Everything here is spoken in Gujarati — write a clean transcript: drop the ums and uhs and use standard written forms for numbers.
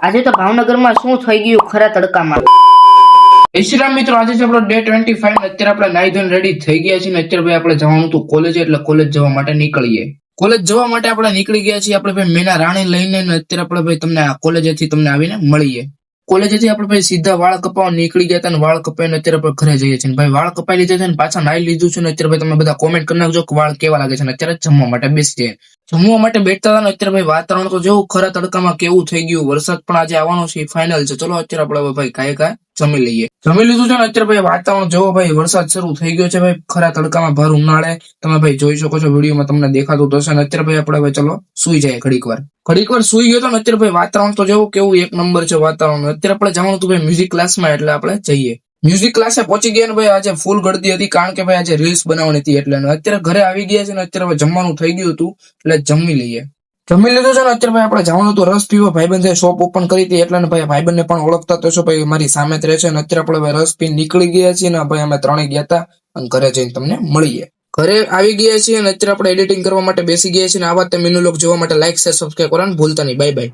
આજે તો ભાવનગરમાં શું થઈ ગયું ખરા તડકામાં? ઇસ્લામ મિત્રો, આજે છે આપણો ડે 25 ને અત્યારે આપણે નાઈ ધોઈને રેડી થઈ ગયા છીએ ને અત્યારે ભાઈ આપણે જવાનું હતું કોલેજ, એટલે કોલેજ જવા માટે નીકળીએ. કોલેજ જવા માટે આપણે નીકળી ગયા છીએ આપણે ભાઈ મેના રાણી લઈને ને અત્યારે આપણે ભાઈ તમને કોલેજેથી તમને આવીને મળીએ. કોલેજેથી આપણે ભાઈ સીધા વાળ કપાવવા નીકળી ગયા હતા ને વાળ કપાઈને અત્યારે આપણે ઘરે જઈએ છીએ. ભાઈ વાળ કપાઈ લીધા છે ને પાછા નાઈ લીધું છે ને અત્યારે ભાઈ તમે બધા કોમેન્ટ કરી નાખજો કે વાળ કેવા લાગે છે ને અત્યારે જમવા માટે બેસી જઈએ. જમવા માટે બેઠતા હતા ને અત્યારે ભાઈ વાતાવરણ તો જેવું ખરા તડકામાં કેવું થઈ ગયું, વરસાદ પણ આજે આવવાનો છે ફાઇનલ છે. ચલો અત્યારે આપણે ભાઈ કાંઈ જમી લઈએ. જમી લીધું છે ને અત્યારે ભાઈ વાતાવરણ જોવો ભાઈ, વરસાદ શરૂ થઈ ગયો છે ભાઈ ખરા તડકામાં ભર ઉનાળે. તમે ભાઈ જોઈ શકો છો વિડીયોમાં તમને દેખાતું તો હશે ને અત્યારે ભાઈ આપણે ભાઈ ચલો સુઈ જાય ઘડીક વાર સુઈ ગયો તો ને અત્યારે ભાઈ વાતાવરણ તો જેવું કેવું એક નંબર છે વાતાવરણ. અત્યારે આપણે જવાનું હતું ભાઈ મ્યુઝિક ક્લાસમાં, એટલે આપણે જઈએ. મ્યુઝિક ક્લાસે પહોંચી ગયા ને ભાઈ આજે ફૂલ ગળદી હતી કારણ કે ભાઈ આજે રીલ્સ બનાવવાની હતી એટલે. અત્યારે ઘરે આવી ગયા છે ને અત્યારે જમવાનું થઈ ગયું હતું એટલે જમી લઈએ. જમી લીધું છે ને અત્યારે ભાઈ આપણે જવાનું હતું રસ પીવા. ભાઈબંધે શોપ ઓપન કરી હતી એટલે ભાઈ ભાઈબંધને પણ ઓળખતા તો છો ભાઈ, મારી સામે જ રહે છે. અને અત્યારે આપણે ભાઈ રસ પી નીકળી ગયા છીએ ને ભાઈ અમે ત્રણે ગયા હતા અને ઘરે જઈને તમને મળીએ. ઘરે આવી ગયા છીએ અને અત્યારે આપણે એડિટિંગ કરવા માટે બેસી ગયા છીએ. ને આવા તે મીનુ લોક જોવા માટે લાઈક શેર સબસ્ક્રાઇબ કરવાનું ભૂલતા નહીં. Bye bye.